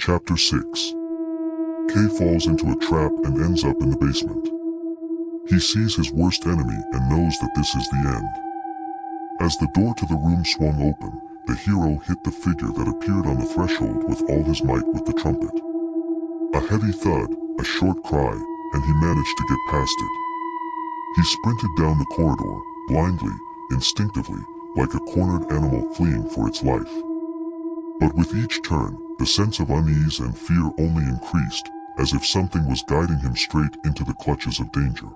Chapter 6. Kay falls into a trap and ends up in the basement. He sees his worst enemy and knows that this is the end. As the door to the room swung open, the hero hit the figure that appeared on the threshold with all his might with the trumpet. A heavy thud, a short cry, and he managed to get past it. He sprinted down the corridor, blindly, instinctively, like a cornered animal fleeing for its life. But with each turn, the sense of unease and fear only increased, as if something was guiding him straight into the clutches of danger.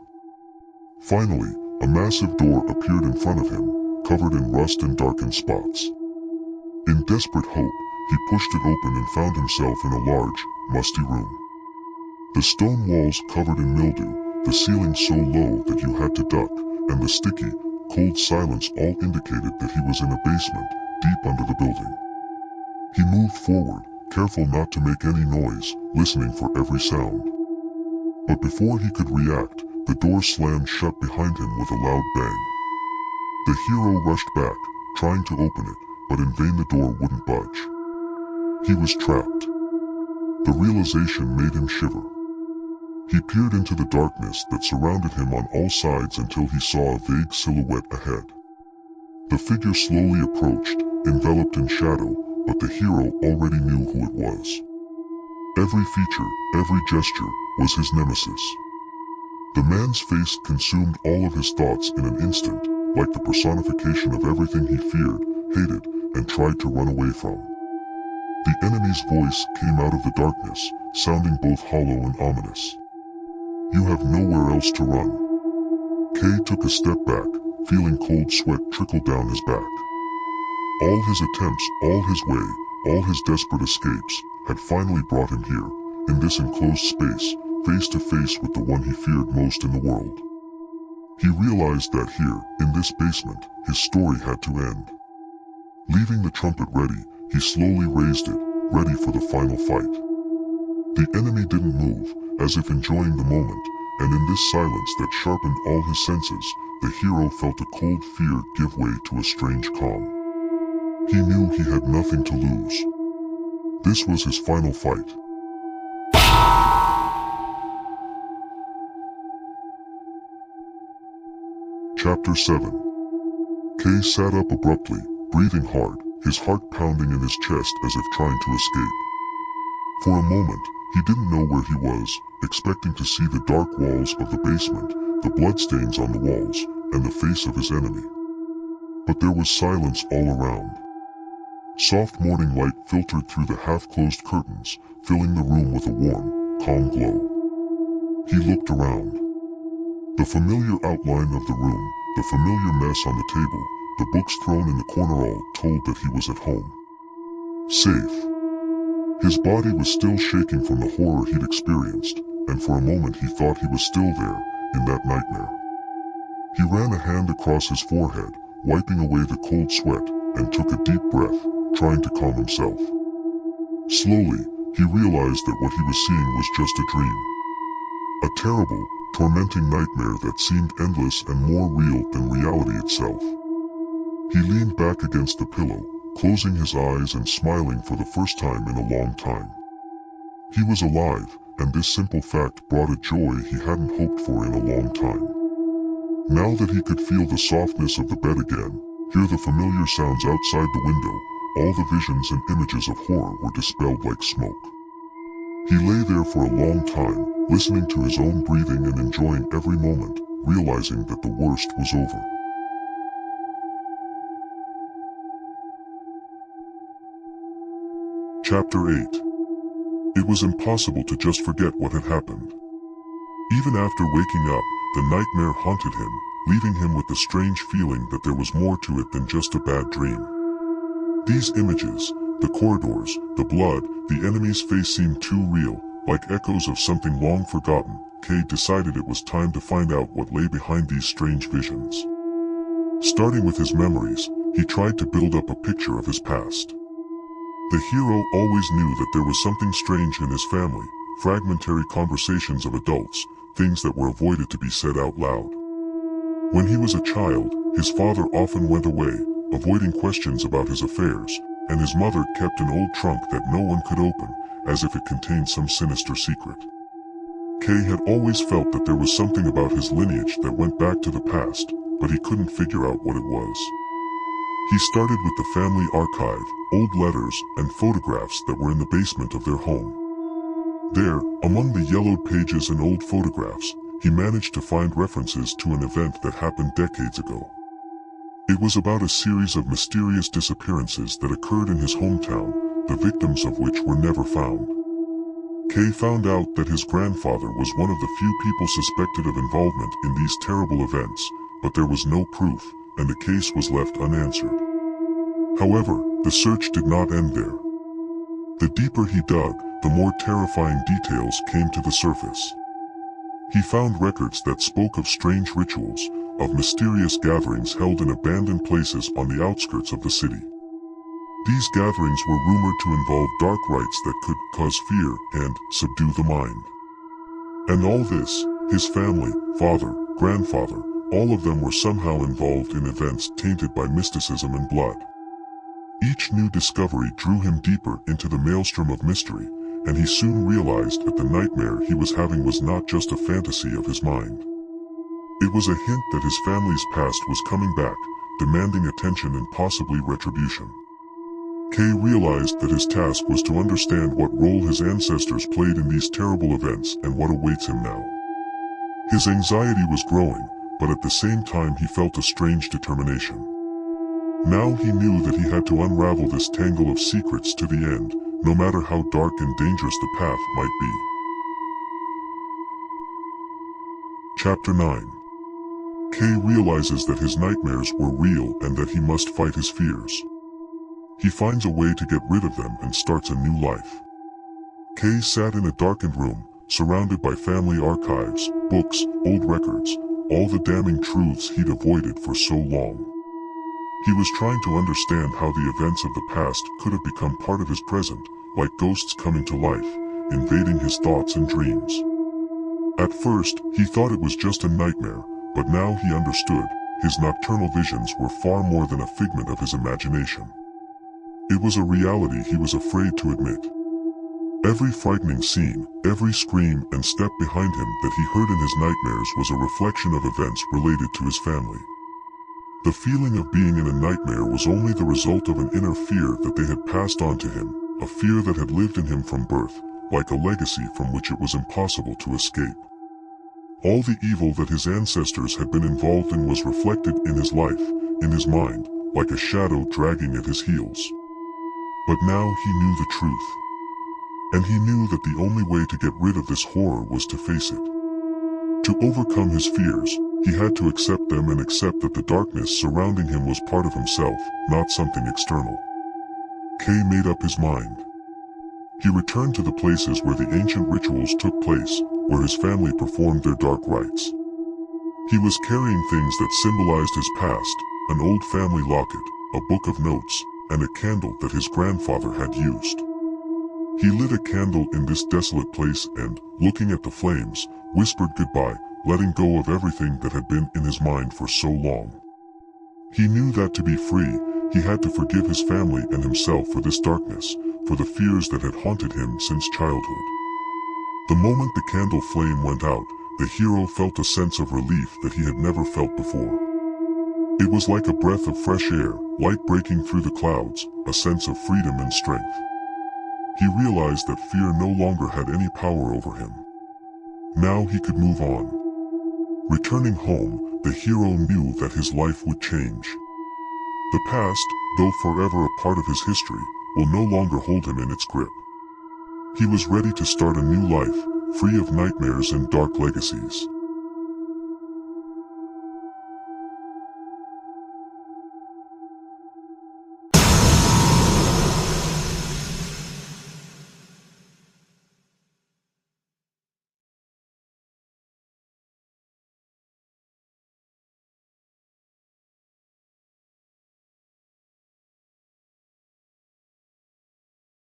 Finally, a massive door appeared in front of him, covered in rust and darkened spots. In desperate hope, he pushed it open and found himself in a large, musty room. The stone walls covered in mildew, the ceiling so low that you had to duck, and the sticky, cold silence all indicated that he was in a basement, deep under the building. He moved forward, careful not to make any noise, listening for every sound. But before he could react, the door slammed shut behind him with a loud bang. The hero rushed back, trying to open it, but in vain. The door wouldn't budge. He was trapped. The realization made him shiver. He peered into the darkness that surrounded him on all sides until he saw a vague silhouette ahead. The figure slowly approached, enveloped in shadow, but the hero already knew who it was. Every feature, every gesture, was his nemesis. The man's face consumed all of his thoughts in an instant, like the personification of everything he feared, hated, and tried to run away from. The enemy's voice came out of the darkness, sounding both hollow and ominous. "You have nowhere else to run." Kay took a step back, feeling cold sweat trickle down his back. All his attempts, all his way, all his desperate escapes, had finally brought him here, in this enclosed space, face to face with the one he feared most in the world. He realized that here, in this basement, his story had to end. Leaving the trumpet ready, he slowly raised it, ready for the final fight. The enemy didn't move, as if enjoying the moment, and in this silence that sharpened all his senses, the hero felt a cold fear give way to a strange calm. He knew he had nothing to lose. This was his final fight. Chapter 7. Kay sat up abruptly, breathing hard, his heart pounding in his chest as if trying to escape. For a moment, he didn't know where he was, expecting to see the dark walls of the basement, the bloodstains on the walls, and the face of his enemy. But there was silence all around. Soft morning light filtered through the half-closed curtains, filling the room with a warm, calm glow. He looked around. The familiar outline of the room, the familiar mess on the table, the books thrown in the corner all told that he was at home. Safe. His body was still shaking from the horror he'd experienced, and for a moment he thought he was still there, in that nightmare. He ran a hand across his forehead, wiping away the cold sweat, and took a deep breath, trying to calm himself. Slowly, he realized that what he was seeing was just a dream. A terrible, tormenting nightmare that seemed endless and more real than reality itself. He leaned back against the pillow, closing his eyes and smiling for the first time in a long time. He was alive, and this simple fact brought a joy he hadn't hoped for in a long time. Now that he could feel the softness of the bed again, hear the familiar sounds outside the window, all the visions and images of horror were dispelled like smoke. He lay there for a long time, listening to his own breathing and enjoying every moment, realizing that the worst was over. Chapter 8. It was impossible to just forget what had happened. Even after waking up, the nightmare haunted him, leaving him with the strange feeling that there was more to it than just a bad dream. These images, the corridors, the blood, the enemy's face seemed too real, like echoes of something long forgotten. Kay decided it was time to find out what lay behind these strange visions. Starting with his memories, he tried to build up a picture of his past. The hero always knew that there was something strange in his family, fragmentary conversations of adults, things that were avoided to be said out loud. When he was a child, his father often went away, avoiding questions about his affairs, and his mother kept an old trunk that no one could open, as if it contained some sinister secret. Kay had always felt that there was something about his lineage that went back to the past, but he couldn't figure out what it was. He started with the family archive, old letters, and photographs that were in the basement of their home. There, among the yellowed pages and old photographs, he managed to find references to an event that happened decades ago. It was about a series of mysterious disappearances that occurred in his hometown, the victims of which were never found. Kay found out that his grandfather was one of the few people suspected of involvement in these terrible events, but there was no proof, and the case was left unanswered. However, the search did not end there. The deeper he dug, the more terrifying details came to the surface. He found records that spoke of strange rituals, of mysterious gatherings held in abandoned places on the outskirts of the city. These gatherings were rumored to involve dark rites that could cause fear and subdue the mind. And all this, his family, father, grandfather, all of them were somehow involved in events tainted by mysticism and blood. Each new discovery drew him deeper into the maelstrom of mystery, and he soon realized that the nightmare he was having was not just a fantasy of his mind. It was a hint that his family's past was coming back, demanding attention and possibly retribution. Kay realized that his task was to understand what role his ancestors played in these terrible events and what awaits him now. His anxiety was growing, but at the same time he felt a strange determination. Now he knew that he had to unravel this tangle of secrets to the end, no matter how dark and dangerous the path might be. Chapter 9. Kay realizes that his nightmares were real and that he must fight his fears. He finds a way to get rid of them and starts a new life. Kay sat in a darkened room, surrounded by family archives, books, old records, all the damning truths he'd avoided for so long. He was trying to understand how the events of the past could have become part of his present, like ghosts coming to life, invading his thoughts and dreams. At first, he thought it was just a nightmare, but now he understood, his nocturnal visions were far more than a figment of his imagination. It was a reality he was afraid to admit. Every frightening scene, every scream and step behind him that he heard in his nightmares was a reflection of events related to his family. The feeling of being in a nightmare was only the result of an inner fear that they had passed on to him, a fear that had lived in him from birth, like a legacy from which it was impossible to escape. All the evil that his ancestors had been involved in was reflected in his life, in his mind, like a shadow dragging at his heels. But now he knew the truth. And he knew that the only way to get rid of this horror was to face it. To overcome his fears, he had to accept them and accept that the darkness surrounding him was part of himself, not something external. Kay made up his mind. He returned to the places where the ancient rituals took place, where his family performed their dark rites. He was carrying things that symbolized his past, an old family locket, a book of notes, and a candle that his grandfather had used. He lit a candle in this desolate place and, looking at the flames, whispered goodbye, letting go of everything that had been in his mind for so long. He knew that to be free, he had to forgive his family and himself for this darkness, for the fears that had haunted him since childhood. The moment the candle flame went out, the hero felt a sense of relief that he had never felt before. It was like a breath of fresh air, light breaking through the clouds, a sense of freedom and strength. He realized that fear no longer had any power over him. Now he could move on. Returning home, the hero knew that his life would change. The past, though forever a part of his history, will no longer hold him in its grip. He was ready to start a new life, free of nightmares and dark legacies.